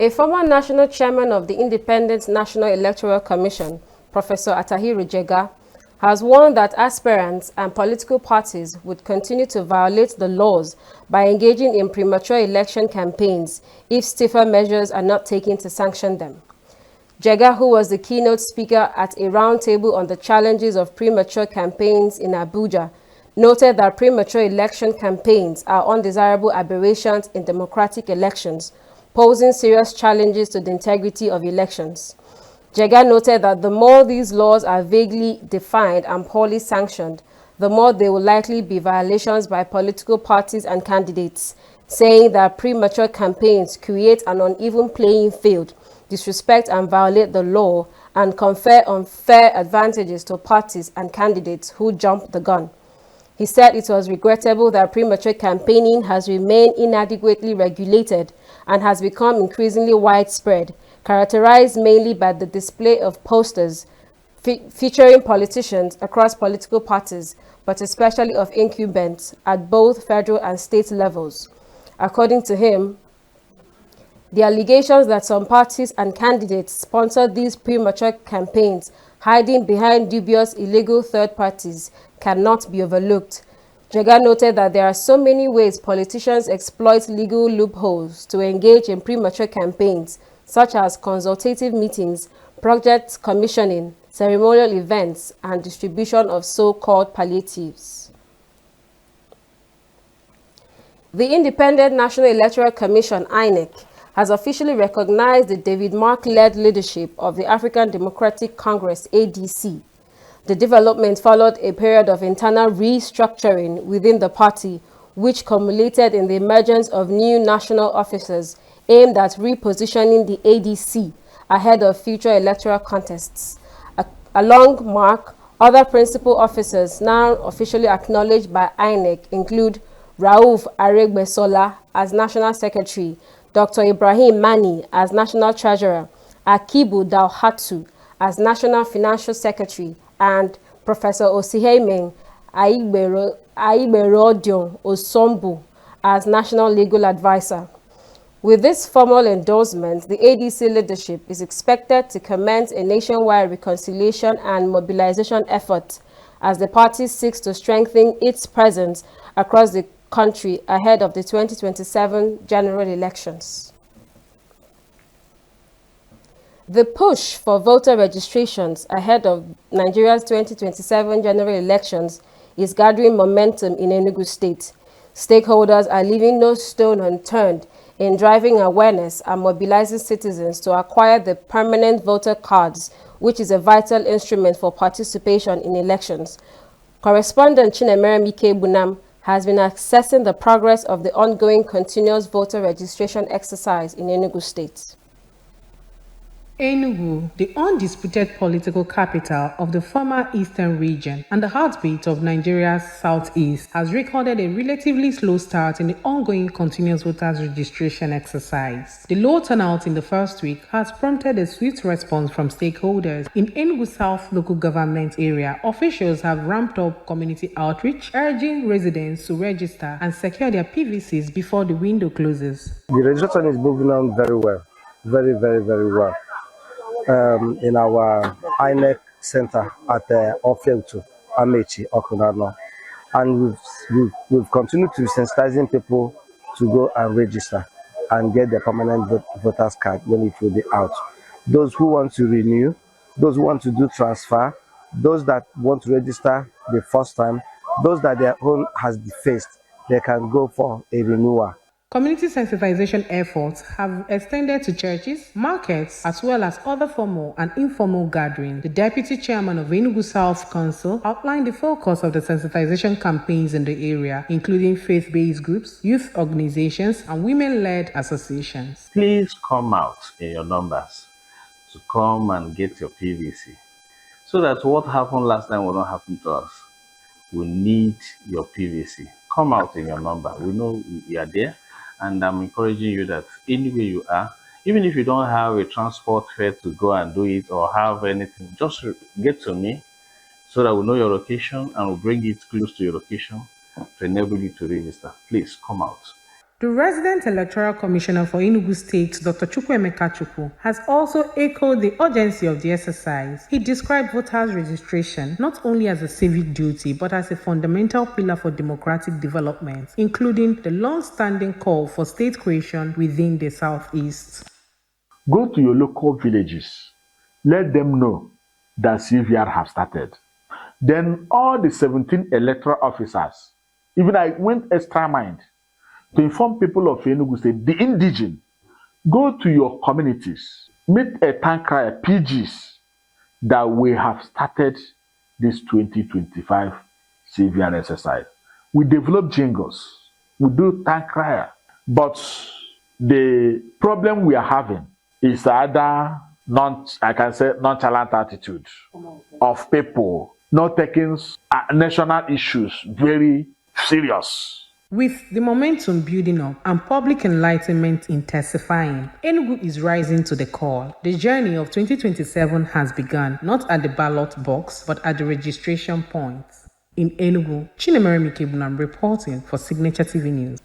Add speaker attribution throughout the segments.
Speaker 1: A former national chairman of the Independent National Electoral Commission, Professor Atahiru Jega, has warned that aspirants and political parties would continue to violate the laws by engaging in premature election campaigns if stiffer measures are not taken to sanction them. Jega, who was the keynote speaker at a roundtable on the challenges of premature campaigns in Abuja, noted that premature election campaigns are undesirable aberrations in democratic elections, posing serious challenges to the integrity of elections. Jega noted that the more these laws are vaguely defined and poorly sanctioned, the more they will likely be violations by political parties and candidates, saying that premature campaigns create an uneven playing field, disrespect and violate the law, and confer unfair advantages to parties and candidates who jump the gun. He said it was regrettable that premature campaigning has remained inadequately regulated and has become increasingly widespread, characterized mainly by the display of posters featuring politicians across political parties, but especially of incumbents at both federal and state levels. According to him, the allegations that some parties and candidates sponsored these premature campaigns, hiding behind dubious illegal third parties, cannot be overlooked. Jega noted that there are so many ways politicians exploit legal loopholes to engage in premature campaigns, such as consultative meetings, project commissioning, ceremonial events, and distribution of so-called palliatives. The Independent National Electoral Commission, INEC, has officially recognized the David Mark-led leadership of the African Democratic Congress, ADC. The development followed a period of internal restructuring within the party, which culminated in the emergence of new national officers aimed at repositioning the ADC ahead of future electoral contests. Along Mark, other principal officers now officially acknowledged by INEC include Rauf Aregbesola as National Secretary, Dr. Ibrahim Mani as National Treasurer, Akibu Dalhatu as National Financial Secretary, and Professor Osihemeng Aiberodion Osombu as National Legal Advisor. With this formal endorsement, the ADC leadership is expected to commence a nationwide reconciliation and mobilization effort as the party seeks to strengthen its presence across the country ahead of the 2027 general elections. The push for voter registrations ahead of Nigeria's 2027 general elections is gathering momentum in Enugu State. Stakeholders are leaving no stone unturned in driving awareness and mobilizing citizens to acquire the permanent voter cards, which is a vital instrument for participation in elections. Correspondent Chinemere Mike Bunam has been assessing the progress of the ongoing continuous voter registration exercise in Enugu State.
Speaker 2: Enugu, the undisputed political capital of the former Eastern region and the heartbeat of Nigeria's southeast, has recorded a relatively slow start in the ongoing continuous voters registration exercise. The low turnout in the first week has prompted a swift response from stakeholders. In Enugu South local government area, officials have ramped up community outreach, urging residents to register and secure their PVCs before the window closes.
Speaker 3: The registration is moving on very well, very well. In our INEC center at Ofieltu, Amechi, Okunano. And we've continued to be sensitizing people to go and register and get their permanent voters card when it will be out. Those who want to renew, those who want to do transfer, those that want to register the first time, those that their own has defaced, they can go for a renewal.
Speaker 2: Community sensitization efforts have extended to churches, markets, as well as other formal and informal gatherings. The Deputy Chairman of Enugu South Council outlined the focus of the sensitization campaigns in the area, including faith-based groups, youth organizations, and women-led associations.
Speaker 4: Please come out in your numbers to come and get your PVC, so that what happened last time will not happen to us. We need your PVC. Come out in your number. We know you are there. And I'm encouraging you that anywhere you are, even if you don't have a transport fare to go and do it or have anything, just get to me so that we know your location and we'll bring it close to your location to enable you to register. Please come out.
Speaker 2: The resident electoral commissioner for Enugu State, Dr. Chukwuemeka Chukwu, has also echoed the urgency of the exercise. He described voters' registration not only as a civic duty but as a fundamental pillar for democratic development, including the long-standing call for state creation within the Southeast.
Speaker 5: Go to your local villages. Let them know that CVR have started. Then all the 17 electoral officers, even I went extra mile to inform people of Enugu State, the indigene, go to your communities, meet a tank crier, PGs, that we have started this 2025 CVR exercise. We develop jingles, we do tank crier, but the problem we are having is either nonchalant attitude of people not taking national issues very serious.
Speaker 2: With the momentum building up and public enlightenment intensifying, Enugu is rising to the call. The journey of 2027 has begun, not at the ballot box, but at the registration point. In Enugu, Chinemere Mikebulam reporting for Signature TV News.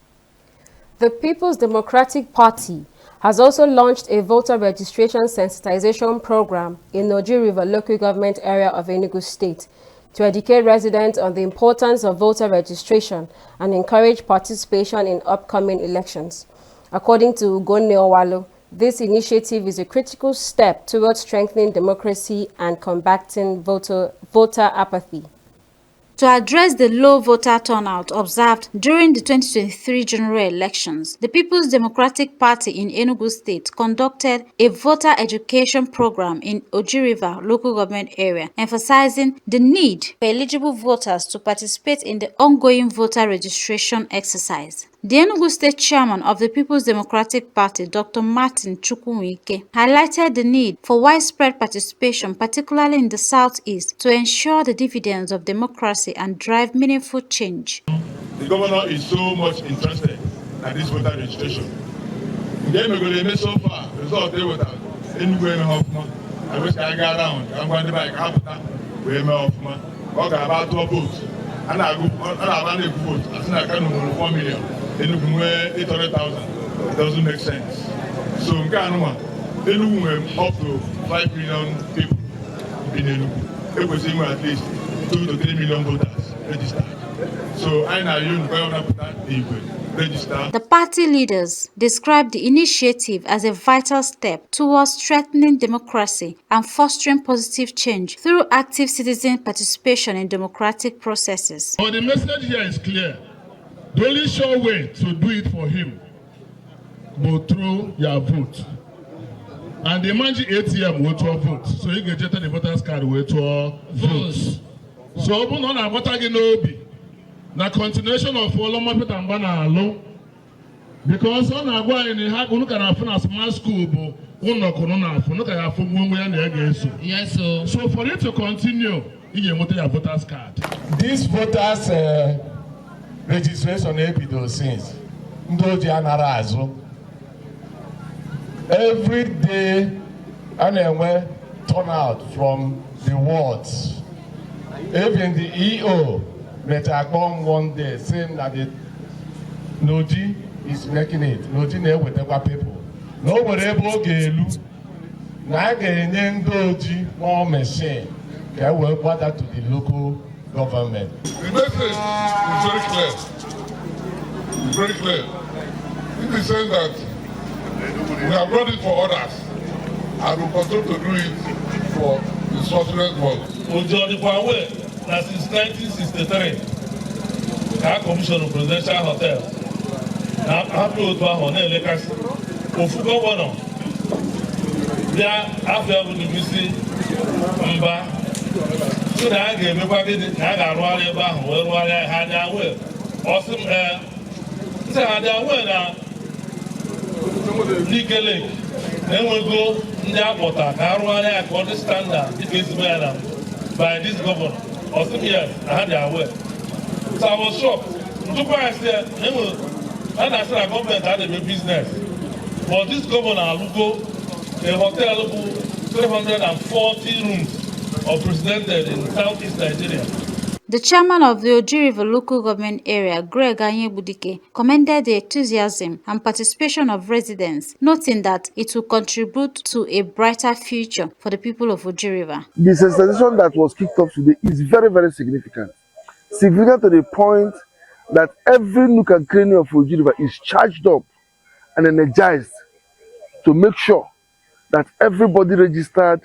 Speaker 1: The People's Democratic Party has also launched a voter registration sensitization program in Oji River local government area of Enugu State to educate residents on the importance of voter registration and encourage participation in upcoming elections. According to Ugonne Owalo, this initiative is a critical step towards strengthening democracy and combating voter apathy.
Speaker 6: To address the low voter turnout observed during the 2023 general elections, the People's Democratic Party in Enugu State conducted a voter education program in Oji River local government area, emphasizing the need for eligible voters to participate in the ongoing voter registration exercise. The Enugu State Chairman of the People's Democratic Party, Dr. Martin Chukwuemeka, highlighted the need for widespread participation, particularly in the Southeast, to ensure the dividends of democracy and drive meaningful change.
Speaker 7: The governor is so much interested in this voter registration. So far, result they were I wish I got around. I'm going to buy a capital. We're about 12 votes. And I go vote. I think I can number 4 million. Then you can wear 800,000. It doesn't make sense. So Enugu up to 5 million people in Enugu. It was at least 2 to 3 million voters registered. So I know you register.
Speaker 6: The party leaders described the initiative as a vital step towards strengthening democracy and fostering positive change through active citizen participation in democratic processes.
Speaker 7: But the message here is clear. The only sure way to do it for him will through your vote. And the manage ATM will to vote. So you get the voters card will to vote. So open on a voter genobi. The continuation of Olomapet and Banalo. Because on a way in the Hagun can have a small school, yes, so for it to continue, you must have voters card.
Speaker 8: This voters registration since every day and turn out from the wards. Even the EO met a come one day saying that the Noji is making it. Noji there with our people. Nobody able to now getting Noji more machine. They will put that to the local government.
Speaker 7: The message is very clear. It's very clear. It is saying that we have brought it for others and we continue to do it for the subsequent ones. That since 1963, our commission of presidential hotel now happy to our legacy. Ofu governor, there after we visit Mba, so that I gave everybody I got worried about where I had that way. Awesome, so I had that way now. Legally, then we go in that water. I got the standard. It is by this governor. Awesome, yes, I had that way. So I was shocked. I said, and I said, government had a business. But this governor will go, a hotel will 340 rooms of presented in Southeast Nigeria.
Speaker 6: The chairman of the Oji River local government area, Greg Anyebudike, commended the enthusiasm and participation of residents, noting that it will contribute to a brighter future for the people of Oji River.
Speaker 9: The sensitization that was kicked off today is very, very significant. Significant to the point that every nook and cranny of Oji River is charged up and energized to make sure that everybody registered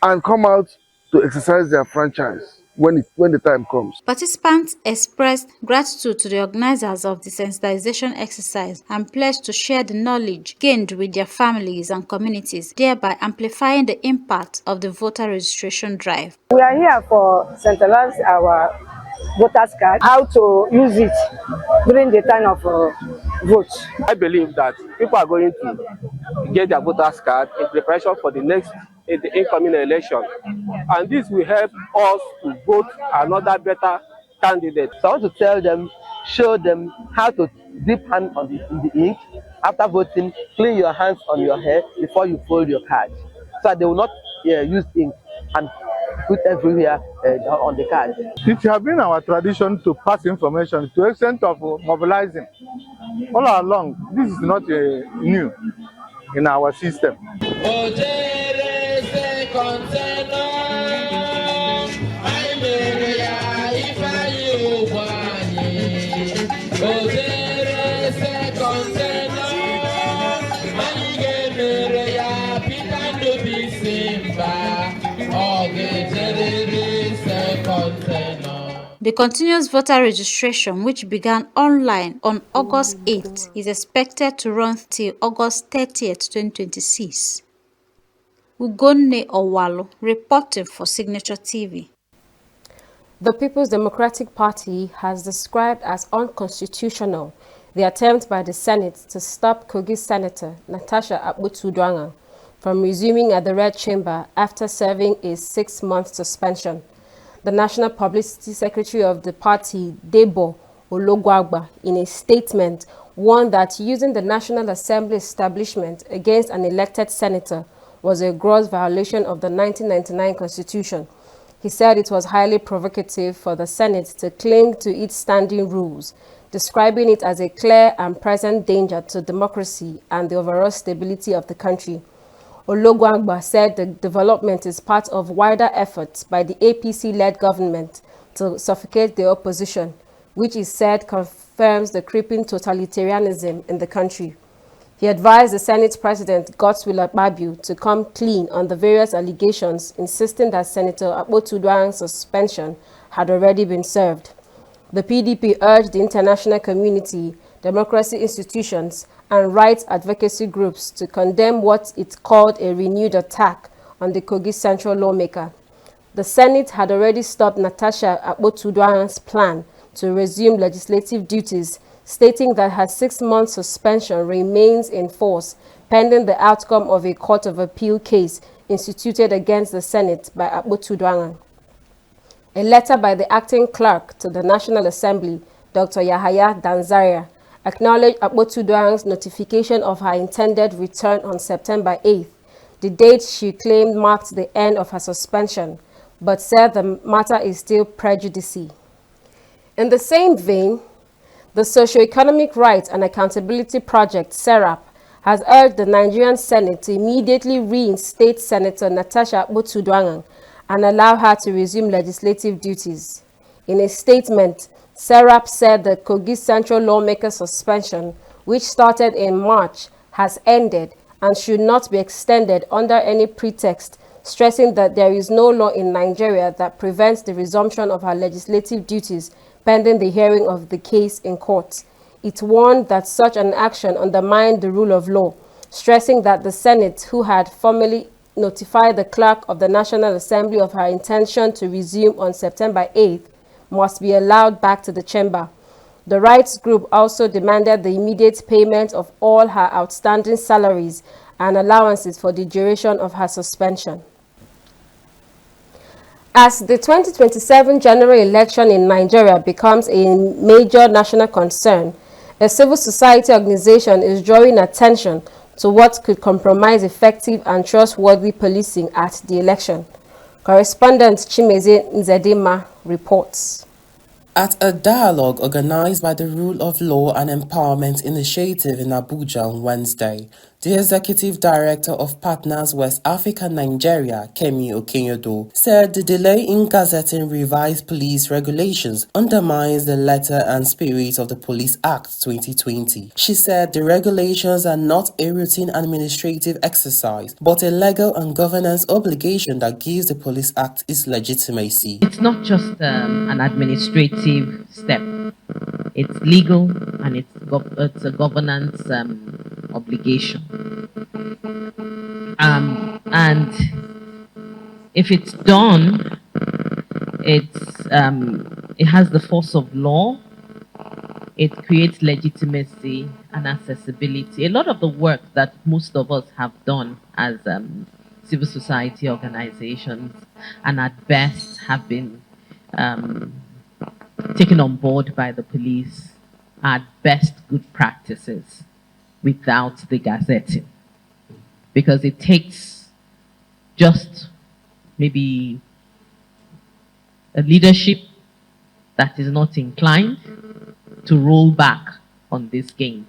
Speaker 9: and come out to exercise their franchise when the time comes.
Speaker 6: Participants expressed gratitude to the organizers of the sensitization exercise and pledged to share the knowledge gained with their families and communities, thereby amplifying the impact of the voter registration drive.
Speaker 10: We are here for centralize our voters card, how to use it during the time of vote.
Speaker 11: I believe that people are going to get their voters card in preparation for the incoming election, and this will help us to vote another better candidate.
Speaker 12: So I want to tell them, show them how to dip hand in the ink. After voting, clean your hands on your hair before you fold your card, so that they will not use ink and put everywhere on the card.
Speaker 5: It has been our tradition to pass information to the extent of mobilizing all along. This is not new in our system.
Speaker 6: The continuous voter registration, which began online on August 8th, is expected to run till August 30th, 2026. Ugonne Owalo, reporting for Signature TV.
Speaker 1: The People's Democratic Party has described as unconstitutional the attempt by the Senate to stop Kogi Senator Natasha Akpotudwanga from resuming at the Red Chamber after serving a 6-month suspension. The National Publicity Secretary of the party, Debo Ologwagba, in a statement, warned that using the National Assembly establishment against an elected senator was a gross violation of the 1999 Constitution. He said it was highly provocative for the Senate to cling to its standing rules, describing it as a clear and present danger to democracy and the overall stability of the country. Ologwagba said the development is part of wider efforts by the APC-led government to suffocate the opposition, which he said confirms the creeping totalitarianism in the country. He advised the Senate President, Godswill Akpabio, to come clean on the various allegations, insisting that Senator Akpotudwanga's suspension had already been served. The PDP urged the international community, democracy institutions, and rights advocacy groups to condemn what it called a renewed attack on the Kogi Central lawmaker. The Senate had already stopped Natasha Akpotudwanga's plan to resume legislative duties, stating that her 6-month suspension remains in force pending the outcome of a Court of Appeal case instituted against the Senate by Akpotudwanga. A letter by the acting clerk to the National Assembly, Dr. Yahaya Danzaria, acknowledged Akpotudwanga's notification of her intended return on September 8th, the date she claimed marked the end of her suspension, but said the matter is still prejudiced. In the same vein, the Socio-Economic Rights and Accountability Project, SERAP, has urged the Nigerian Senate to immediately reinstate Senator Natasha Akpotudwanga and allow her to resume legislative duties. In a statement, SERAP said the Kogi Central lawmaker suspension, which started in March, has ended and should not be extended under any pretext, stressing that there is no law in Nigeria that prevents the resumption of her legislative duties pending the hearing of the case in court. It warned that such an action undermined the rule of law, stressing that the Senate, who had formally notified the clerk of the National Assembly of her intention to resume on September 8th, must be allowed back to the chamber. The rights group also demanded the immediate payment of all her outstanding salaries and allowances for the duration of her suspension. As the 2027 general election in Nigeria becomes a major national concern, a civil society organization is drawing attention to what could compromise effective and trustworthy policing at the election. Correspondent Chimeze Nzedima reports.
Speaker 13: At a dialogue organized by the Rule of Law and Empowerment Initiative in Abuja on Wednesday, the Executive Director of Partners West Africa Nigeria, Kemi Okenyodo, said the delay in gazetting revised police regulations undermines the letter and spirit of the Police Act 2020. She said the regulations are not a routine administrative exercise, but a legal and governance obligation that gives the Police Act its legitimacy.
Speaker 14: It's not just an administrative step. It's legal and it's a governance obligation. And if it's done, it has the force of law. It creates legitimacy and accessibility. A lot of the work that most of us have done as civil society organizations and at best have been taken on board by the police are at best good practices without the gazetting. Because it takes just maybe a leadership that is not inclined to roll back on these gains.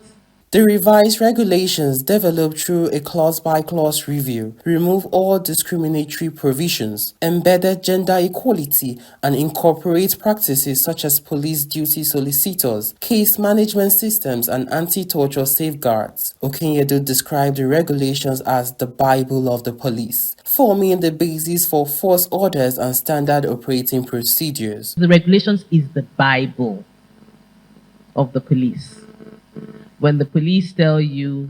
Speaker 13: The revised regulations, developed through a clause-by-clause review, remove all discriminatory provisions, embedded gender equality, and incorporate practices such as police duty solicitors, case management systems, and anti-torture safeguards. Okenyedo described the regulations as the Bible of the police, forming the basis for force orders and standard operating procedures.
Speaker 14: The regulations is the Bible of the police. When the police tell you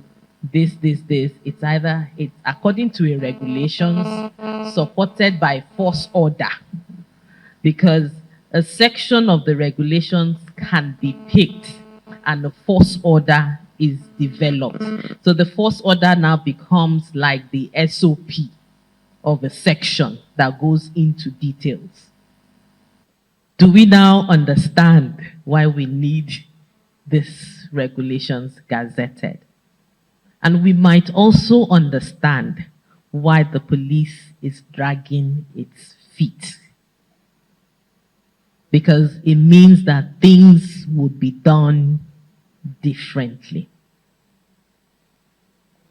Speaker 14: this, it's either it's according to a regulations supported by force order, because a section of the regulations can be picked and a force order is developed. So the force order now becomes like the SOP of a section that goes into details. Do we now understand why we need this regulations gazetted? And we might also understand why the police is dragging its feet. Because it means that things would be done differently.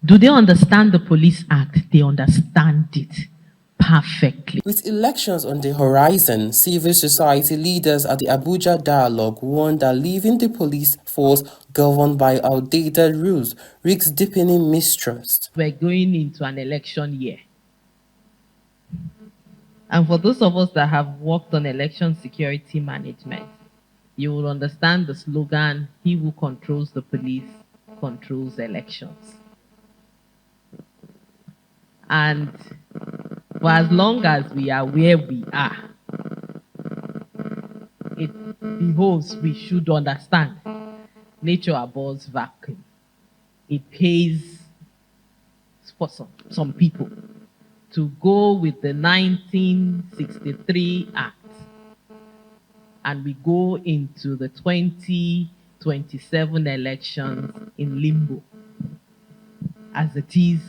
Speaker 14: Do they understand the Police Act? They understand it perfectly.
Speaker 13: With elections on the horizon, civil society leaders at the Abuja Dialogue warned that leaving the police force governed by outdated rules risks deepening mistrust.
Speaker 14: We're going into an election year. And for those of us that have worked on election security management, you will understand the slogan, "He who controls the police controls elections." And for as long as we are where we are, it behoves we should understand nature abhors vacuum. It pays for some people to go with the 1963 Act and we go into the 2027 elections in limbo, as it is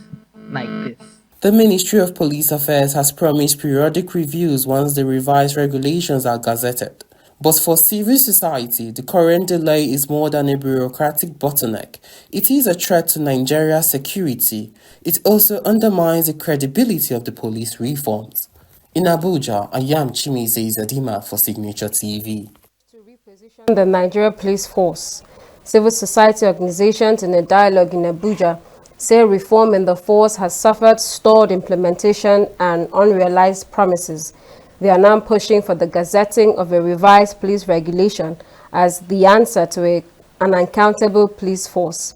Speaker 14: like this.
Speaker 13: The Ministry of Police Affairs has promised periodic reviews once the revised regulations are gazetted. But for civil society, the current delay is more than a bureaucratic bottleneck. It is a threat to Nigeria's security. It also undermines the credibility of the police reforms. In Abuja, I am Chimize Zadima for Signature TV.
Speaker 1: To reposition the Nigeria Police Force, civil society organizations in a dialogue in Abuja say reform in the force has suffered stalled implementation and unrealized promises. They are now pushing for the gazetting of a revised police regulation as the answer to an uncountable police force.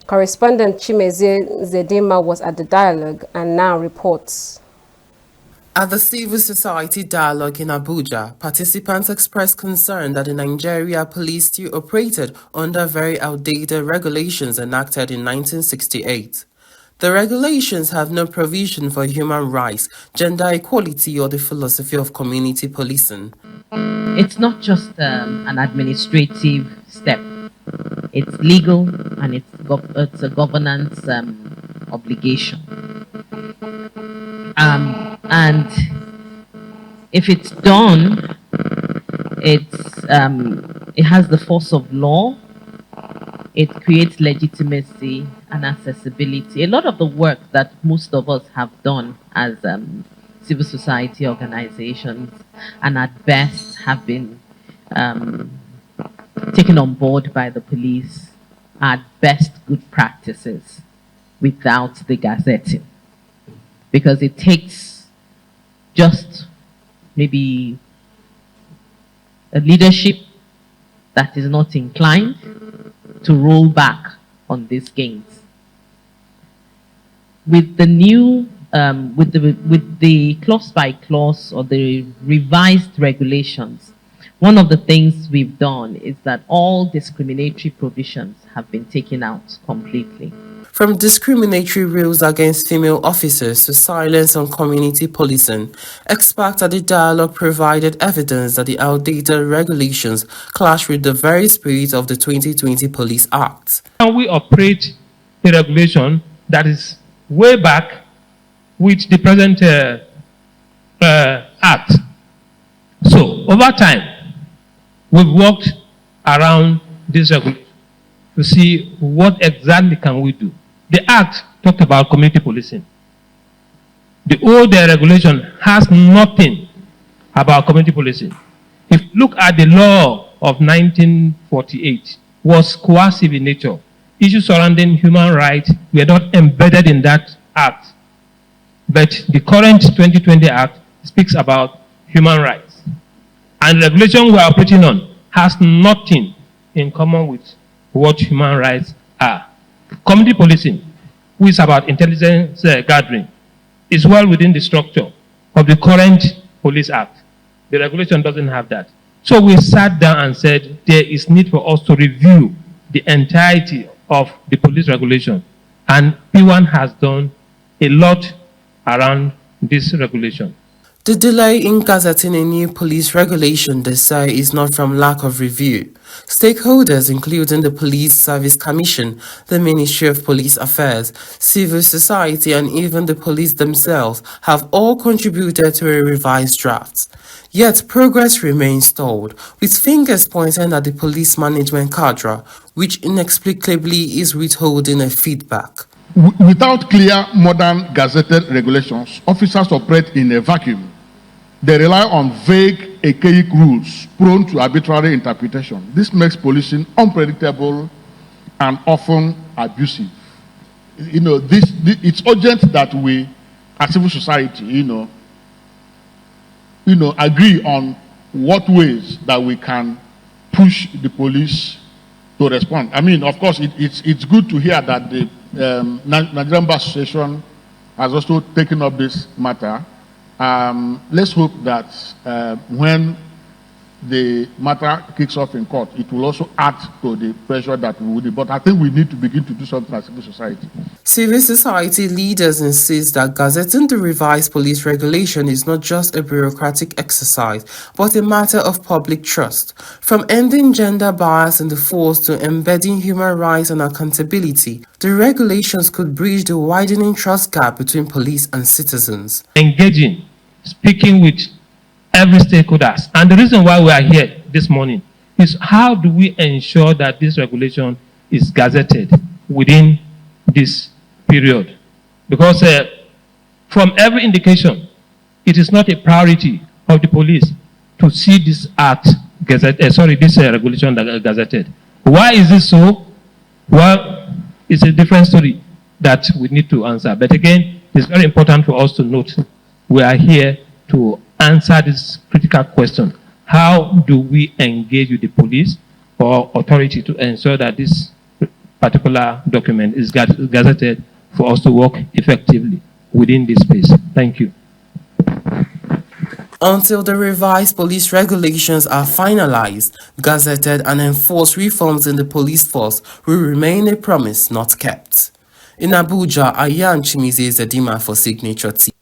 Speaker 1: Correspondent Chimeze Zedima was at the dialogue and now reports.
Speaker 13: At the Civil Society Dialogue in Abuja, participants expressed concern that the Nigeria police still operated under very outdated regulations enacted in 1968. The regulations have no provision for human rights, gender equality, or the philosophy of community policing.
Speaker 14: It's not just an administrative step. It's legal and it's a governance obligation. And if it's done, it has the force of law. It creates legitimacy and accessibility. A lot of the work that most of us have done as civil society organizations and at best have been taken on board by the police are at best good practices without the gazetting. Because it takes just maybe a leadership that is not inclined to roll back on these gains. With the new, with the clause by clause or the revised regulations, one of the things we've done is that all discriminatory provisions have been taken out completely.
Speaker 13: From discriminatory rules against female officers to silence on community policing, experts at the dialogue provided evidence that the outdated regulations clash with the very spirit of the 2020 Police Act.
Speaker 15: Can we operate a regulation that is way back with the present Act? So, over time, we've worked around this regulation to see what exactly can we do. The Act talked about community policing. The old regulation has nothing about community policing. If you look at the law of 1948, was coercive in nature. Issues surrounding human rights were not embedded in that Act. But the current 2020 Act speaks about human rights. And the regulation we are operating on has nothing in common with what human rights are. Community policing, which is about intelligence gathering, is well within the structure of the current Police Act. The regulation doesn't have that. So we sat down and said there is need for us to review the entirety of the police regulation. And P1 has done a lot around this regulation.
Speaker 13: The delay in gazetting a new police regulation, they say, is not from lack of review. Stakeholders, including the Police Service Commission, the Ministry of Police Affairs, civil society, and even the police themselves, have all contributed to a revised draft. Yet progress remains stalled, with fingers pointing at the police management cadre, which inexplicably is withholding a feedback.
Speaker 7: Without clear, modern gazetted regulations, officers operate in a vacuum. They rely on vague, archaic rules prone to arbitrary interpretation. This makes policing unpredictable and often abusive. It's urgent that we, as civil society, agree on what ways that we can push the police to respond. I mean, of course, it's good to hear that the Nigerian Bar Association has also taken up this matter. Let's hope that when the matter kicks off in court, it will also add to the pressure that we would do. But I think we need to begin to do something as civil society.
Speaker 13: Civil society leaders insist that gazetting the revised police regulation is not just a bureaucratic exercise, but a matter of public trust. From ending gender bias in the force to embedding human rights and accountability, the regulations could bridge the widening trust gap between police and citizens.
Speaker 15: Engaging, speaking with every stakeholders. And the reason why we are here this morning is how do we ensure that this regulation is gazetted within this period? Because from every indication, it is not a priority of the police to see this act gazetted, this regulation gazetted. Why is this so? Well, it's a different story that we need to answer. But again, it's very important for us to note we are here to answer this critical question. How do we engage with the police or authority to ensure that this particular document is gazetted for us to work effectively within this space? Thank you.
Speaker 13: Until the revised police regulations are finalized, gazetted, and enforced, reforms in the police force will remain a promise not kept. In Abuja, Ayan Chimize Zedima for Signature TV.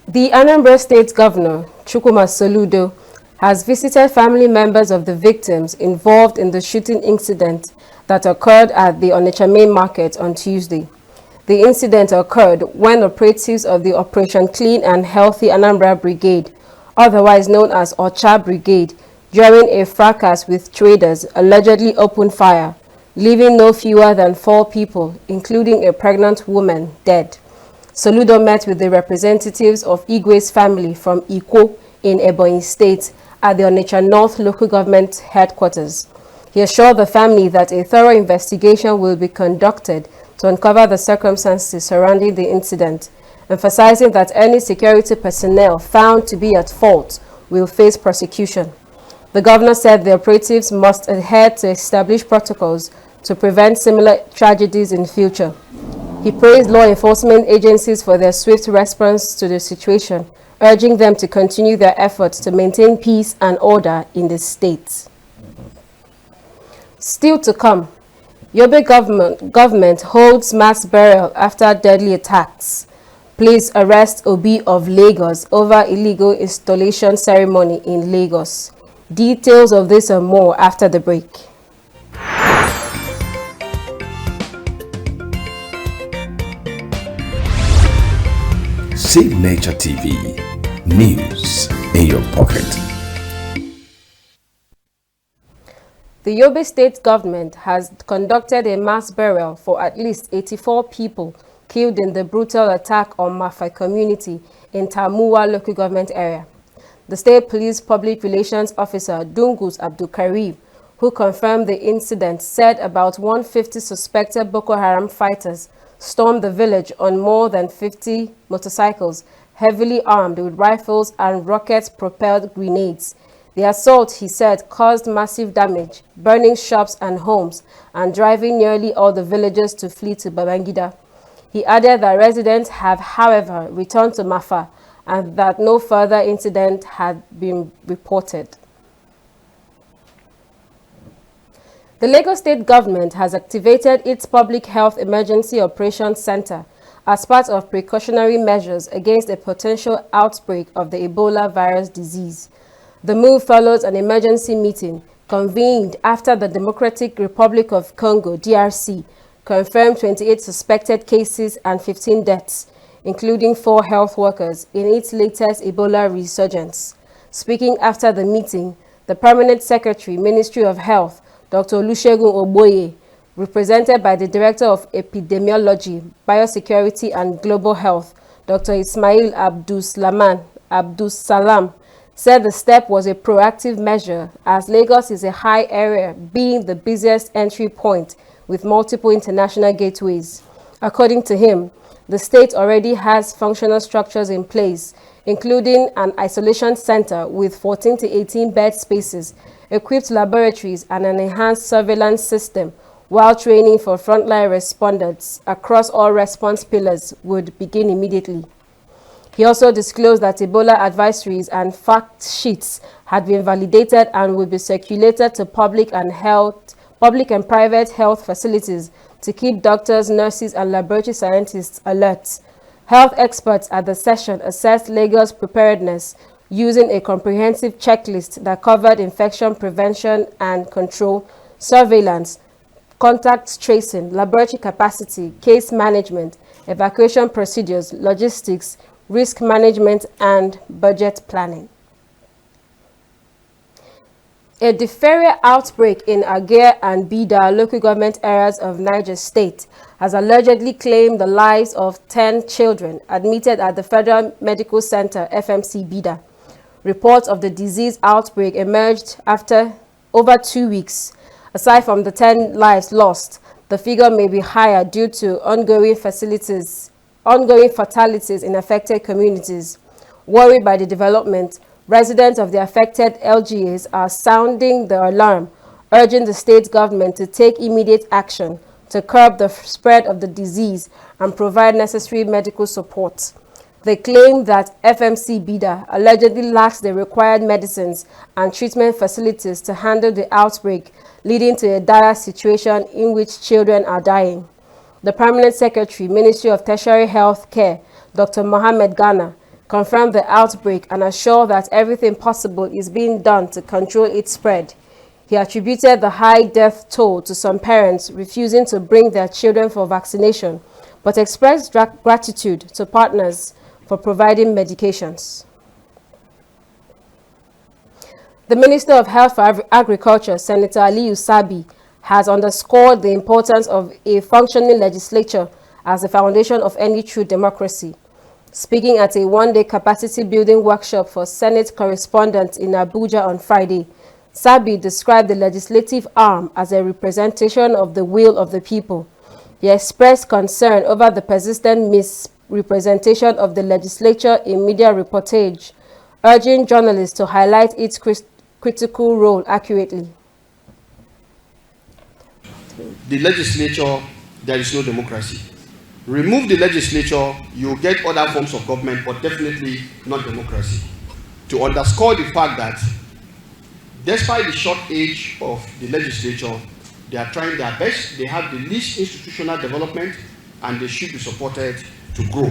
Speaker 1: The Anambra State Governor, Chukwuma Soludo, has visited family members of the victims involved in the shooting incident that occurred at the Onitsha Main Market on Tuesday. The incident occurred when operatives of the Operation Clean and Healthy Anambra Brigade otherwise known as Ocha Brigade, during a fracas with traders, allegedly opened fire, leaving no fewer than 4 people, including a pregnant woman, dead. Soludo met with the representatives of Igwe's family from Ikwo in Ebonyi State at the Onitsha North Local Government Headquarters. He assured the family that a thorough investigation will be conducted to uncover the circumstances surrounding the incident, emphasizing that any security personnel found to be at fault will face prosecution. The governor said the operatives must adhere to established protocols to prevent similar tragedies in future. He praised law enforcement agencies for their swift response to the situation, urging them to continue their efforts to maintain peace and order in the state. Still to come, Yobe government holds mass burial after deadly attacks. Police arrest Obi of Lagos over illegal installation ceremony in Lagos. Details of this and more after the break.
Speaker 16: Signature TV, news in your pocket.
Speaker 1: The Yobe state government has conducted a mass burial for at least 84 people killed in the brutal attack on Mafai community in Tamuwa local government area. The state police public relations officer Dungus Abdul Karim, who confirmed the incident, said about 150 suspected Boko Haram fighters stormed the village on more than 50 motorcycles, heavily armed with rifles and rocket-propelled grenades. The assault, he said, caused massive damage, burning shops and homes, and driving nearly all the villagers to flee to Babangida. He added that residents have, however, returned to Mafa and that no further incident had been reported. The Lagos State government has activated its Public Health Emergency Operations Center as part of precautionary measures against a potential outbreak of the Ebola virus disease. The move follows an emergency meeting convened after the Democratic Republic of Congo, DRC, confirmed 28 suspected cases and 15 deaths, including 4 health workers, in its latest Ebola resurgence. Speaking after the meeting, the Permanent Secretary, Ministry of Health, Dr. Olusegun Oboye, represented by the Director of Epidemiology, Biosecurity and Global Health, Dr. Ismail Abdus-Salam, said the step was a proactive measure as Lagos is a high area, being the busiest entry point with multiple international gateways. According to him, the state already has functional structures in place, including an isolation center with 14 to 18 bed spaces, equipped laboratories, and an enhanced surveillance system, while training for frontline responders across all response pillars would begin immediately. He also disclosed that Ebola advisories and fact sheets had been validated and will be circulated to public and private health facilities to keep doctors, nurses, and laboratory scientists alert. Health experts at the session assessed Lagos preparedness using a comprehensive checklist that covered infection prevention and control, surveillance, contact tracing, laboratory capacity, case management, evacuation procedures, logistics, risk management, and budget planning. A diphtheria outbreak in Agea and Bida local government areas of Niger State has allegedly claimed the lives of 10 children admitted at the Federal Medical Center, FMC Bida. Reports of the disease outbreak emerged after over 2 weeks. Aside from the 10 lives lost, the figure may be higher due to ongoing fatalities in affected communities. Worried by the development, residents of the affected LGAs are sounding the alarm, urging the state government to take immediate action to curb the spread of the disease and provide necessary medical support. They claim that FMC Bida allegedly lacks the required medicines and treatment facilities to handle the outbreak, leading to a dire situation in which children are dying. The Permanent Secretary, Ministry of Tertiary Health Care, Dr. Mohamed Ghana, confirmed the outbreak and assured that everything possible is being done to control its spread. He attributed the high death toll to some parents refusing to bring their children for vaccination, but expressed gratitude to partners for providing medications. The Minister of Health for Agriculture, Senator Aliyu Sabi, has underscored the importance of a functioning legislature as the foundation of any true democracy. Speaking at a one-day capacity building workshop for Senate correspondents in Abuja on Friday, Sabi described the legislative arm as a representation of the will of the people. He expressed concern over the persistent misrepresentation of the legislature in media reportage, urging journalists to highlight its critical role accurately.
Speaker 17: The legislature, there is no democracy. Remove the legislature, you get other forms of government, but definitely not democracy. To underscore the fact that despite the short age of the legislature, they are trying their best. They have the least institutional development, and they should be supported to grow.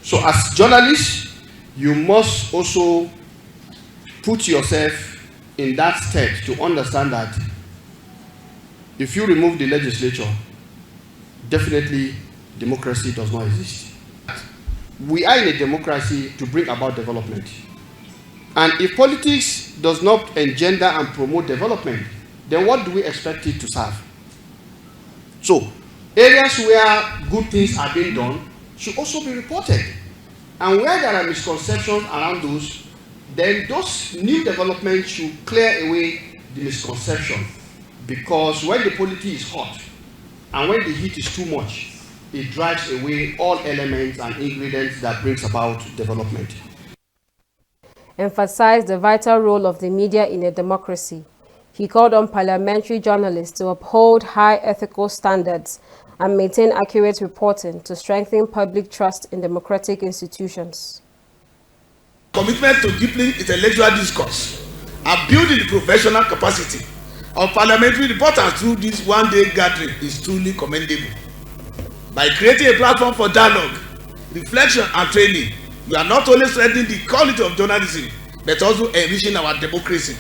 Speaker 17: So as journalists, you must also put yourself in that step to understand that if you remove the legislature, definitely democracy does not exist. We are in a democracy to bring about development. And if politics does not engender and promote development, then what do we expect it to serve? So, areas where good things are being done should also be reported. And where there are misconceptions around those, then those new developments should clear away the misconception. Because when the polity is hot and when the heat is too much, it drives away all elements and ingredients that brings about development.
Speaker 1: Emphasized the vital role of the media in a democracy. He called on parliamentary journalists to uphold high ethical standards and maintain accurate reporting to strengthen public trust in democratic institutions.
Speaker 18: Commitment to deepening intellectual discourse and building the professional capacity of parliamentary reporters through this one-day gathering is truly commendable. By creating a platform for dialogue, reflection, and training, we are not only strengthening the quality of journalism, but also enriching our democracy.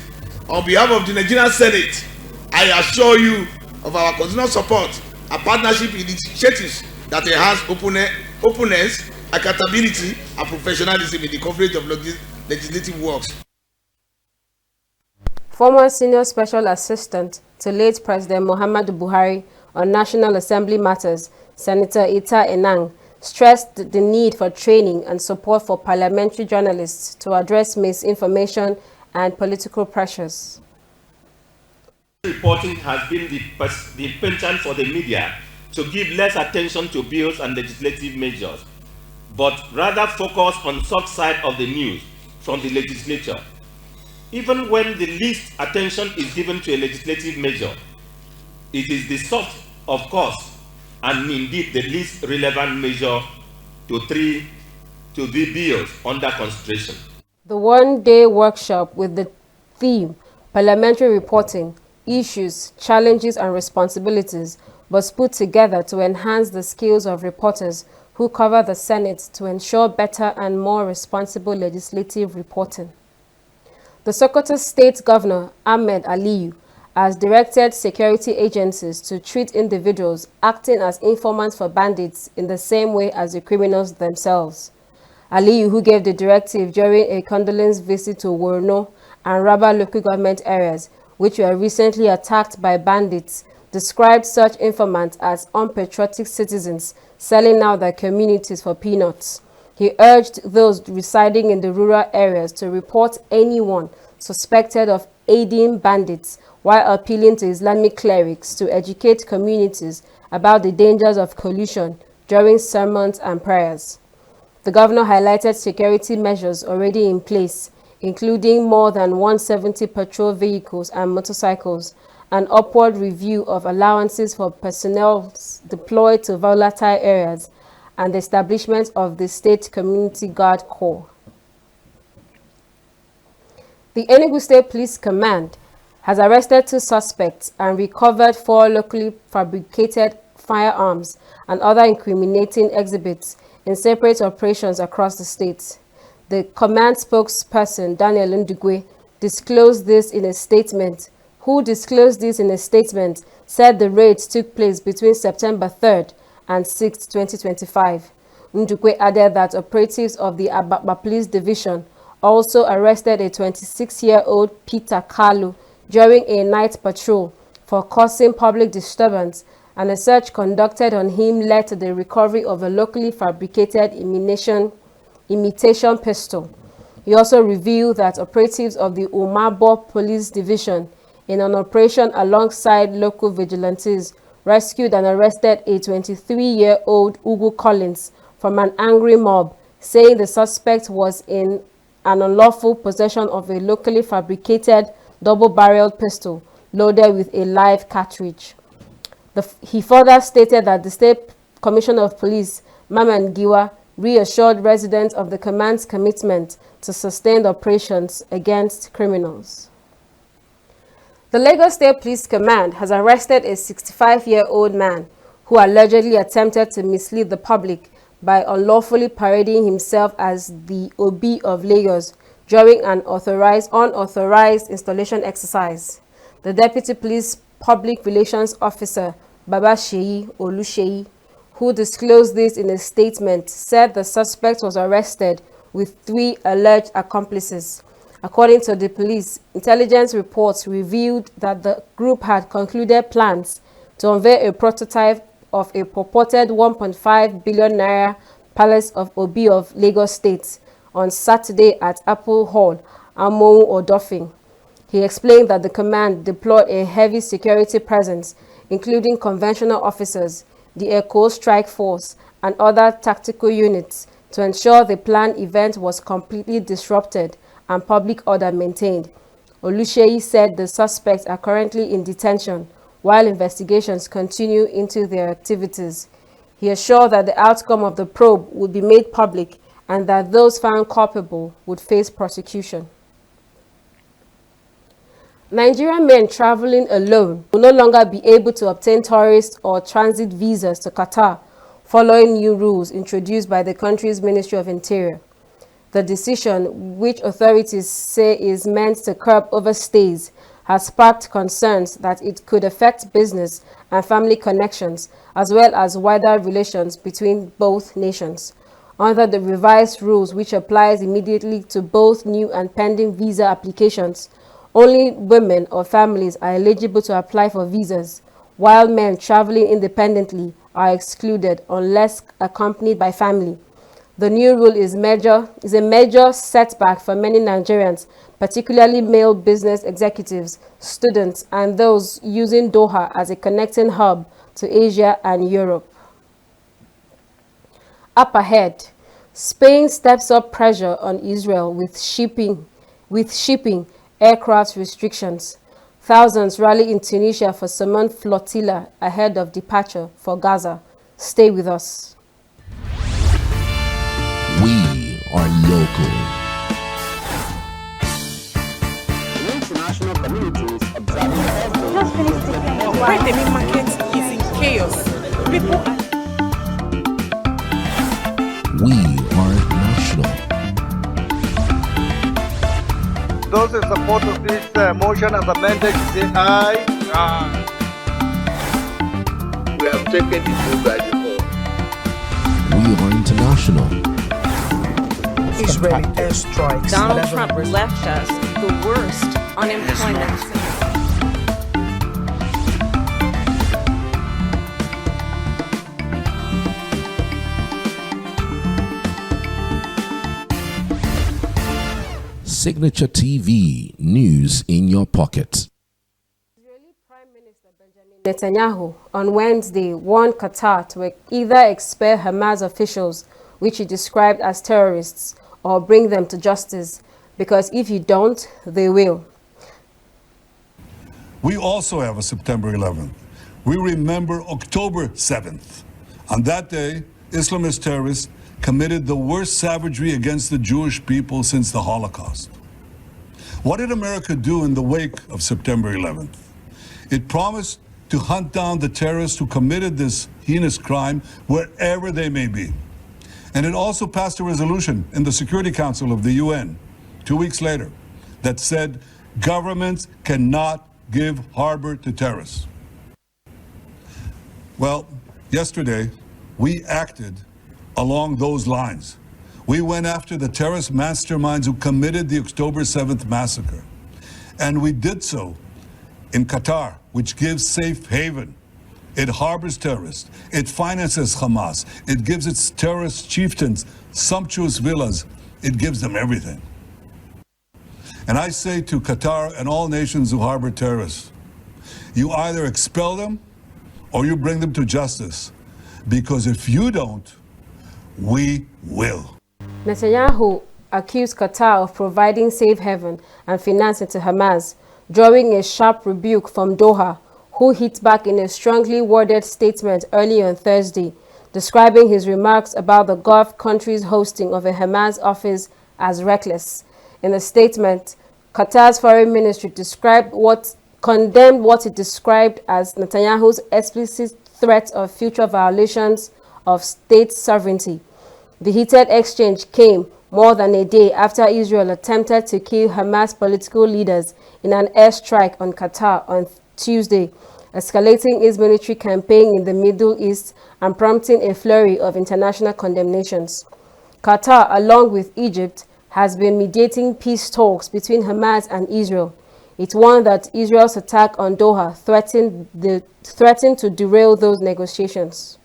Speaker 18: On behalf of the Nigerian Senate, I assure you of our continued support and partnership initiatives that enhance openness, accountability, and professionalism in the coverage of legislative works.
Speaker 1: Former Senior Special Assistant to late President Muhammadu Buhari on National Assembly matters, Senator Ita Enang, stressed the need for training and support for parliamentary journalists to address misinformation and political pressures.
Speaker 19: Reporting has been the penchant for the media to give less attention to bills and legislative measures, but rather focus on soft side of the news from the legislature. Even when the least attention is given to a legislative measure, it is the soft, of course, and indeed the least relevant measure to the bills under consideration.
Speaker 1: The one-day workshop with the theme Parliamentary Reporting, Issues, Challenges and Responsibilities was put together to enhance the skills of reporters who cover the Senate to ensure better and more responsible legislative reporting. The Sokoto State Governor, Ahmed Aliyu, has directed security agencies to treat individuals acting as informants for bandits in the same way as the criminals themselves. Aliyu, who gave the directive during a condolence visit to Worno and Rabba local government areas, which were recently attacked by bandits, described such informants as unpatriotic citizens selling out their communities for peanuts. He urged those residing in the rural areas to report anyone suspected of aiding bandits, while appealing to Islamic clerics to educate communities about the dangers of collusion during sermons and prayers. The governor highlighted security measures already in place, including more than 170 patrol vehicles and motorcycles, an upward review of allowances for personnel deployed to volatile areas, and the establishment of the State Community Guard Corps. The Enugu State Police Command has arrested 2 suspects and recovered 4 locally fabricated firearms and other incriminating exhibits in separate operations across the state. The command spokesperson, Daniel Ndugwe, disclosed this in a statement. Said the raids took place between September 3rd and 6th, 2025. Ndugwe added that operatives of the Ababa Police Division also arrested a 26-year-old Peter Kalu during a night patrol for causing public disturbance, and a search conducted on him led to the recovery of a locally fabricated imitation pistol. He also revealed that operatives of the Umabo Police Division, in an operation alongside local vigilantes, rescued and arrested a 23-year-old Ugu Collins from an angry mob, saying the suspect was in an unlawful possession of a locally fabricated double-barreled pistol loaded with a live cartridge. He further stated that the State Commissioner of Police, Maman Giwa, reassured residents of the command's commitment to sustained operations against criminals. The Lagos State Police Command has arrested a 65-year-old man who allegedly attempted to mislead the public by unlawfully parading himself as the Obi of Lagos during an unauthorized installation exercise. The Deputy Police Public Relations Officer, Baba Sheyi Olusheyi, who disclosed this in a statement, said the suspect was arrested with 3 alleged accomplices. According to the police, intelligence reports revealed that the group had concluded plans to unveil a prototype of a purported 1.5 billion naira Palace of Obi of Lagos State on Saturday at Apple Hall, Amohu Odofin. He explained that the command deployed a heavy security presence, including conventional officers, the Echo Strike Force, and other tactical units to ensure the planned event was completely disrupted and public order maintained. Olusheyi said the suspects are currently in detention while investigations continue into their activities. He assured that the outcome of the probe would be made public and that those found culpable would face prosecution. Nigerian men traveling alone will no longer be able to obtain tourist or transit visas to Qatar following new rules introduced by the country's Ministry of Interior. The decision, which authorities say is meant to curb overstays, has sparked concerns that it could affect business and family connections, as well as wider relations between both nations. Under the revised rules, which applies immediately to both new and pending visa applications, only women or families are eligible to apply for visas, while men traveling independently are excluded unless accompanied by family. The new rule is a major setback for many Nigerians, particularly male business executives, students, and those using Doha as a connecting hub to Asia and Europe. Up ahead, Spain steps up pressure on Israel with shipping aircraft restrictions. Thousands rally in Tunisia for summoned flotilla ahead of departure for Gaza. Stay with us.
Speaker 16: We are local.
Speaker 20: The international community is observing
Speaker 21: Why the main market is in chaos. People are...
Speaker 16: We are national.
Speaker 22: Those in support of this motion as amended say aye. Aye. We have taken the vote by default.
Speaker 16: We are international.
Speaker 21: Israeli airstrikes.
Speaker 23: Donald Trump left us the worst unemployment.
Speaker 16: Signature TV, news in your pocket.
Speaker 1: Israeli Prime Minister Benjamin Netanyahu on Wednesday warned Qatar to either expel Hamas officials, which he described as terrorists, or bring them to justice, because if you don't, they will.
Speaker 24: We also have a September 11th. We remember October 7th. On that day, Islamist terrorists committed the worst savagery against the Jewish people since the Holocaust. What did America do in the wake of September 11th? It promised to hunt down the terrorists who committed this heinous crime wherever they may be. And it also passed a resolution in the Security Council of the UN 2 weeks later that said governments cannot give harbor to terrorists. Well, yesterday we acted along those lines. We went after the terrorist masterminds who committed the October 7th massacre. And we did so in Qatar, which gives safe haven. It harbors terrorists. It finances Hamas. It gives its terrorist chieftains sumptuous villas. It gives them everything. And I say to Qatar and all nations who harbor terrorists, you either expel them or you bring them to justice. Because if you don't, we will.
Speaker 1: Netanyahu accused Qatar of providing safe haven and financing to Hamas, drawing a sharp rebuke from Doha, who hit back in a strongly worded statement early on Thursday, describing his remarks about the Gulf country's hosting of a Hamas office as reckless. In a statement, Qatar's foreign ministry condemned what it described as Netanyahu's explicit threat of future violations of state sovereignty. The heated exchange came more than a day after Israel attempted to kill Hamas political leaders in an airstrike on Qatar on Tuesday, escalating its military campaign in the Middle East and prompting a flurry of international condemnations. Qatar, along with Egypt, has been mediating peace talks between Hamas and Israel. It warned that Israel's attack on Doha threatened to derail those negotiations.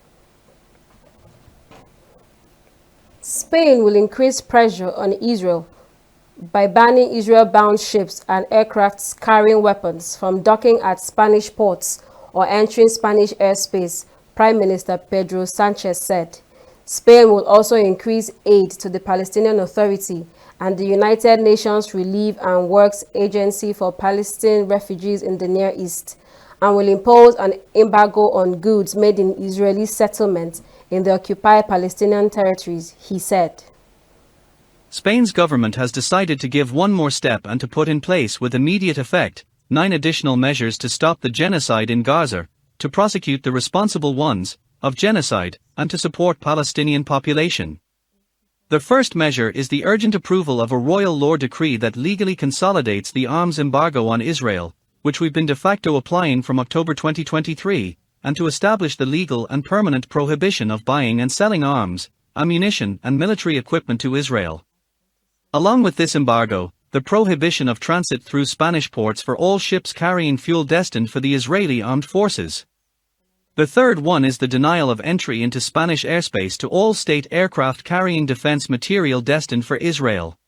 Speaker 1: Spain will increase pressure on Israel by banning Israel-bound ships and aircrafts carrying weapons from docking at Spanish ports or entering Spanish airspace, Prime Minister Pedro Sanchez said. Spain will also increase aid to the Palestinian Authority and the United Nations Relief and Works Agency for Palestinian refugees in the Near East, and will impose an embargo on goods made in Israeli settlements in the occupied Palestinian territories, he said.
Speaker 2: Spain's government has decided to give one more step and to put in place with immediate effect 9 additional measures to stop the genocide in Gaza, to prosecute the responsible ones of genocide, and to support Palestinian population. The first measure is the urgent approval of a royal law decree that legally consolidates the arms embargo on Israel, which we've been de facto applying from October 2023, and to establish the legal and permanent prohibition of buying and selling arms, ammunition and military equipment to Israel. Along with this embargo, the prohibition of transit through Spanish ports for all ships carrying fuel destined for the Israeli armed forces. The third one is the denial of entry into Spanish airspace to all state aircraft carrying defense material destined for Israel.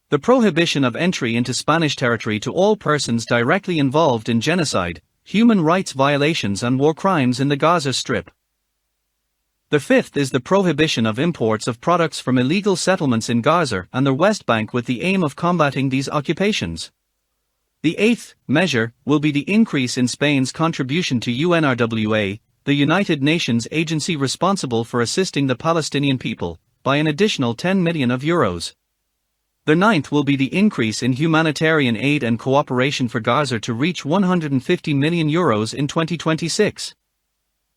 Speaker 2: The prohibition of entry into Spanish territory to all persons directly involved in genocide, human rights violations and war crimes in the Gaza Strip. The fifth is the prohibition of imports of products from illegal settlements in Gaza and the West Bank with the aim of combating these occupations. The eighth measure will be the increase in Spain's contribution to UNRWA, the United Nations agency responsible for assisting the Palestinian people, by an additional 10 million euros. The ninth will be the increase in humanitarian aid and cooperation for Gaza to reach 150 million euros in 2026.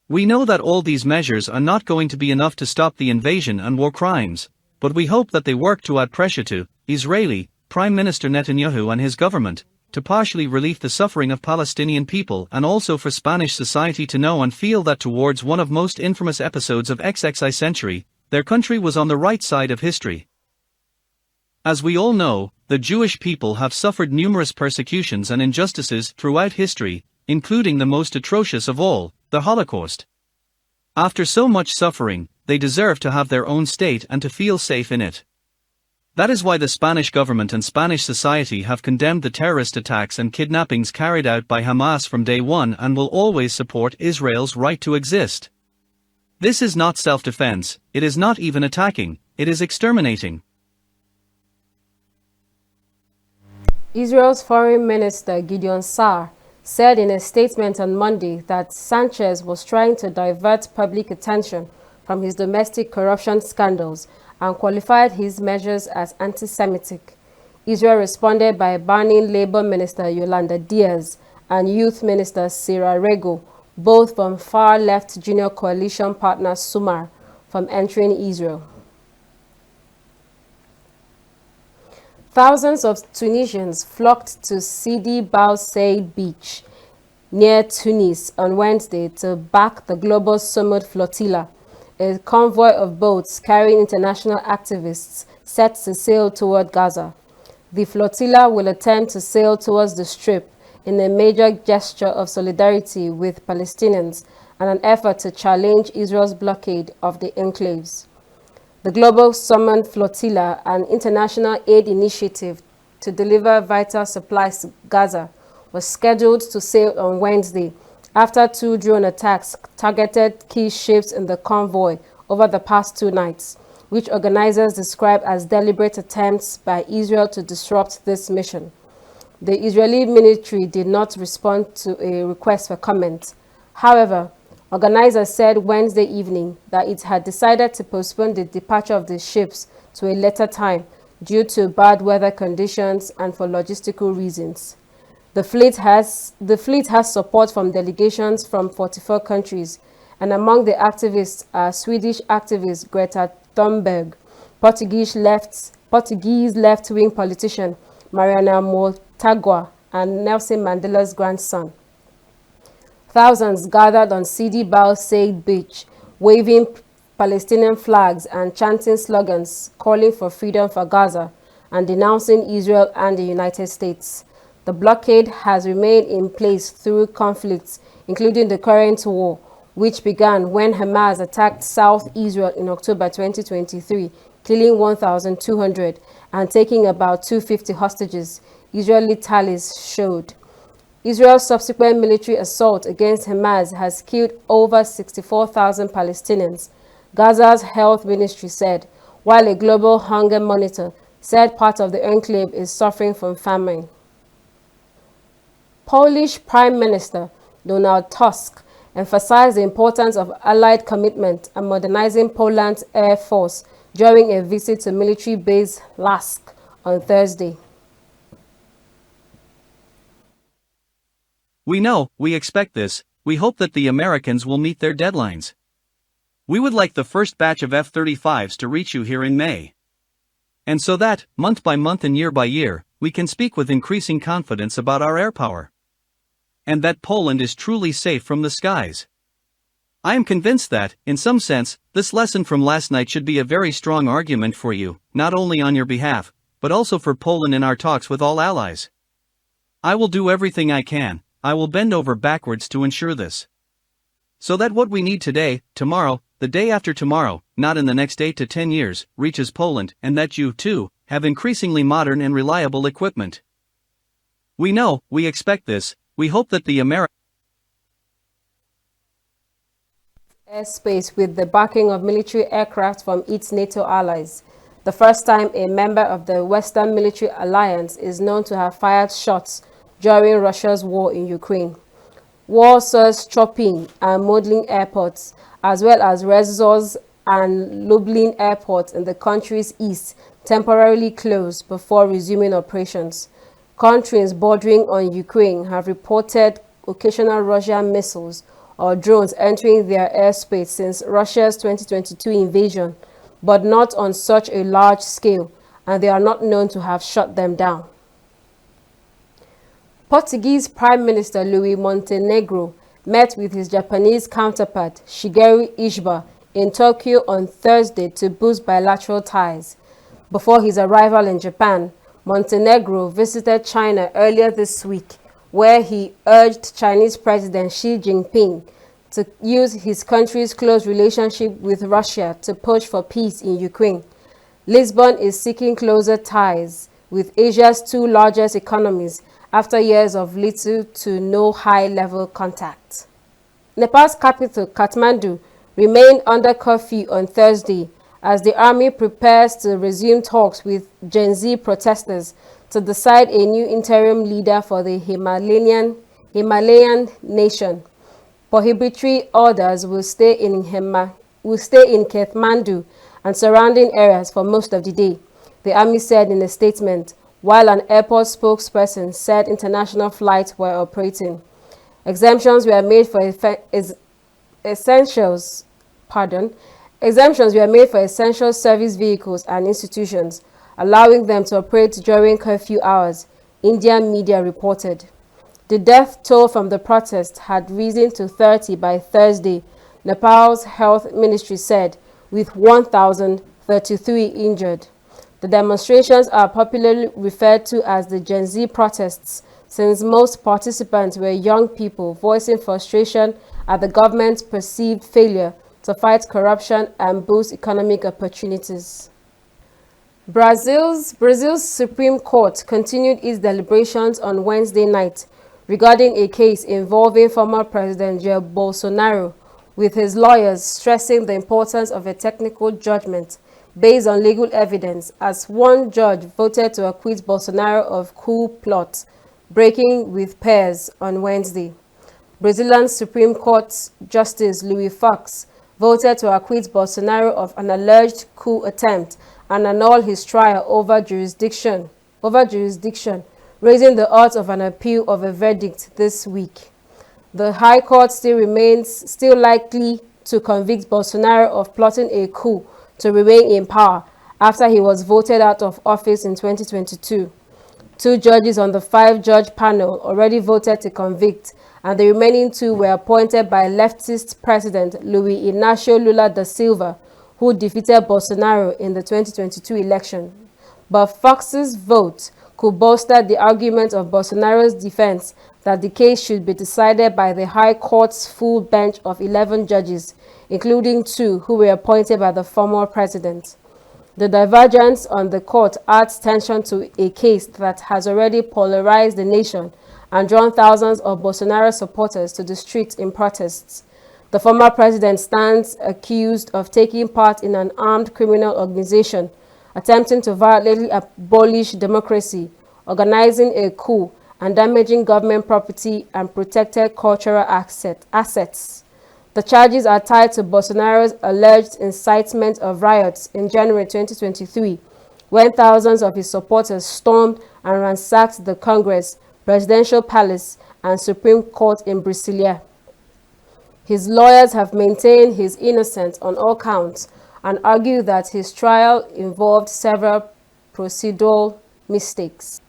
Speaker 2: We know that all these measures are not going to be enough to stop the invasion and war crimes, but we hope that they work to add pressure to Israeli Prime Minister Netanyahu and his government, to partially relieve the suffering of Palestinian people and also for Spanish society to know and feel that towards one of most infamous episodes of XXI century, their country was on the right side of history. As we all know, the Jewish people have suffered numerous persecutions and injustices throughout history, including the most atrocious of all, the Holocaust. After so much suffering, they deserve to have their own state and to feel safe in it. That is why the Spanish government and Spanish society have condemned the terrorist attacks and kidnappings carried out by Hamas from day one and will always support Israel's right to exist. This is not self-defense, it is not even attacking, it is exterminating.
Speaker 1: Israel's Foreign Minister Gideon Sa'ar said in a statement on Monday that Sanchez was trying to divert public attention from his domestic corruption scandals and qualified his measures as anti-Semitic. Israel responded by banning Labor Minister Yolanda Diaz and Youth Minister Sarah Rego, both from far-left junior coalition partner Sumar, from entering Israel. Thousands of Tunisians flocked to Sidi Bou Said Beach near Tunis on Wednesday to back the global Sumud flotilla, a convoy of boats carrying international activists set to sail toward Gaza. The flotilla will attempt to sail towards the Strip in a major gesture of solidarity with Palestinians and an effort to challenge Israel's blockade of the enclaves. The Global Summoned Flotilla, an international aid initiative to deliver vital supplies to Gaza, was scheduled to sail on Wednesday after 2 drone attacks targeted key ships in the convoy over the past 2 nights, which organizers describe as deliberate attempts by Israel to disrupt this mission. The Israeli military did not respond to a request for comment. However, organizers said Wednesday evening that it had decided to postpone the departure of the ships to a later time due to bad weather conditions and for logistical reasons. The fleet has support from delegations from 44 countries, and among the activists are Swedish activist Greta Thunberg, Portuguese left-wing politician Mariana Motagua, and Nelson Mandela's grandson. Thousands gathered on Sidi Bal Said Beach, waving Palestinian flags and chanting slogans calling for freedom for Gaza and denouncing Israel and the United States. The blockade has remained in place through conflicts, including the current war, which began when Hamas attacked South Israel in October 2023, killing 1,200 and taking about 250 hostages, Israeli tallies showed. Israel's subsequent military assault against Hamas has killed over 64,000 Palestinians, Gaza's health ministry said, while a global hunger monitor said part of the enclave is suffering from famine. Polish Prime Minister Donald Tusk emphasized the importance of Allied commitment and modernizing Poland's air force during a visit to military base Lask on Thursday.
Speaker 2: We know, we expect this, we hope that the Americans will meet their deadlines. We would like the first batch of F-35s to reach you here in May. And so that, month by month and year by year, we can speak with increasing confidence about our air power. And that Poland is truly safe from the skies. I am convinced that, in some sense, this lesson from last night should be a very strong argument for you, not only on your behalf, but also for Poland in our talks with all allies. I will do everything I can, I will bend over backwards to ensure this. So that what we need today, tomorrow, the day after tomorrow, not in the next 8 to 10 years, reaches Poland, and that you, too, have increasingly modern and reliable equipment. We know, we expect this, we hope that the
Speaker 1: airspace with the backing of military aircraft from its NATO allies. The first time a member of the Western Military Alliance is known to have fired shots during Russia's war in Ukraine. Warsaw's Chopin and Modlin airports, as well as Rzeszów and Lublin airports in the country's east, temporarily closed before resuming operations. Countries bordering on Ukraine have reported occasional Russian missiles or drones entering their airspace since Russia's 2022 invasion, but not on such a large scale, and they are not known to have shut them down. Portuguese Prime Minister Luís Montenegro met with his Japanese counterpart Shigeru Ishiba in Tokyo on Thursday to boost bilateral ties. Before his arrival in Japan, Montenegro visited China earlier this week, where he urged Chinese President Xi Jinping to use his country's close relationship with Russia to push for peace in Ukraine. Lisbon is seeking closer ties with Asia's 2 largest economies after years of little to no high-level contact. Nepal's capital, Kathmandu, remained under curfew on Thursday as the army prepares to resume talks with Gen Z protesters to decide a new interim leader for the Himalayan nation. Prohibitory orders will stay in Kathmandu and surrounding areas for most of the day, the army said in a statement, while an airport spokesperson said international flights were operating. Exemptions were made for essential service vehicles and institutions, allowing them to operate during curfew hours, Indian media reported. The death toll from the protest had risen to 30 by Thursday, Nepal's health ministry said, with 1,033 injured. The demonstrations are popularly referred to as the Gen Z protests, since most participants were young people voicing frustration at the government's perceived failure to fight corruption and boost economic opportunities. Brazil's Supreme Court continued its deliberations on Wednesday night regarding a case involving former President Jair Bolsonaro, with his lawyers stressing the importance of a technical judgment based on legal evidence, as one judge voted to acquit Bolsonaro of coup plot breaking with peers on Wednesday. Brazilian Supreme Court Justice Luiz Fux voted to acquit Bolsonaro of an alleged coup attempt and annul his trial over jurisdiction, raising the odds of an appeal of a verdict this week. The High Court still likely to convict Bolsonaro of plotting a coup to remain in power after he was voted out of office in 2022. 2 judges on the 5-judge panel already voted to convict, and the remaining 2 were appointed by leftist President Luiz Inácio Lula da Silva, who defeated Bolsonaro in the 2022 election. But Fox's vote could bolster the argument of Bolsonaro's defense that the case should be decided by the High Court's full bench of 11 judges, including 2 who were appointed by the former president. The divergence on the court adds tension to a case that has already polarized the nation and drawn thousands of Bolsonaro supporters to the streets in protests. The former president stands accused of taking part in an armed criminal organization, attempting to violently abolish democracy, organizing a coup, and damaging government property and protected cultural assets. The charges are tied to Bolsonaro's alleged incitement of riots in January 2023, when thousands of his supporters stormed and ransacked the Congress, Presidential Palace, and Supreme Court in Brasilia. His lawyers have maintained his innocence on all counts and argue that his trial involved several procedural mistakes.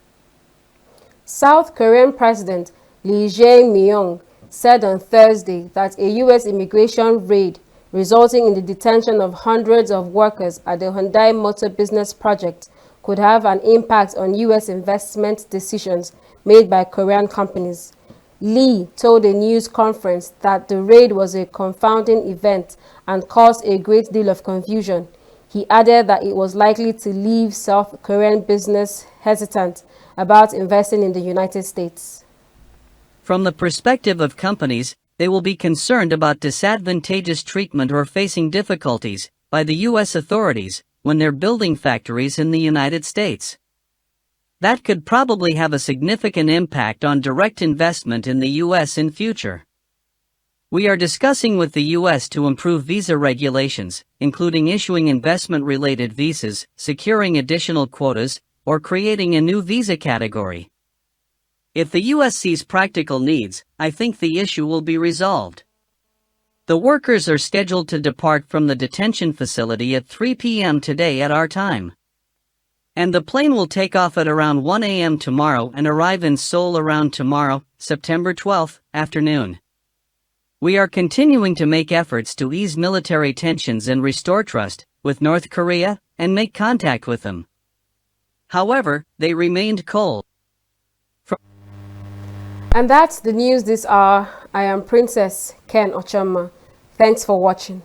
Speaker 1: South Korean President Lee Jae-myung said on Thursday that a U.S. immigration raid resulting in the detention of hundreds of workers at the Hyundai Motor Business Project could have an impact on U.S. investment decisions made by Korean companies. Lee told a news conference that the raid was a confounding event and caused a great deal of confusion. He added that it was likely to leave South Korean business hesitant about investing in the United States.
Speaker 3: From the perspective of companies, they will be concerned about disadvantageous treatment or facing difficulties by the U.S. authorities when they're building factories in the United States. That could probably have a significant impact on direct investment in the U.S. in future. We are discussing with the U.S. to improve visa regulations, including issuing investment-related visas, securing additional quotas, or creating a new visa category. If the U.S. sees practical needs, I think the issue will be resolved. The workers are scheduled to depart from the detention facility at 3 p.m. today at our time. And the plane will take off at around 1 a.m. tomorrow and arrive in Seoul around tomorrow, September 12th, afternoon. We are continuing to make efforts to ease military tensions and restore trust with North Korea and make contact with them. However, they remained cold.
Speaker 1: And that's the news this hour. I am Princess Ken Ochama. Thanks for watching.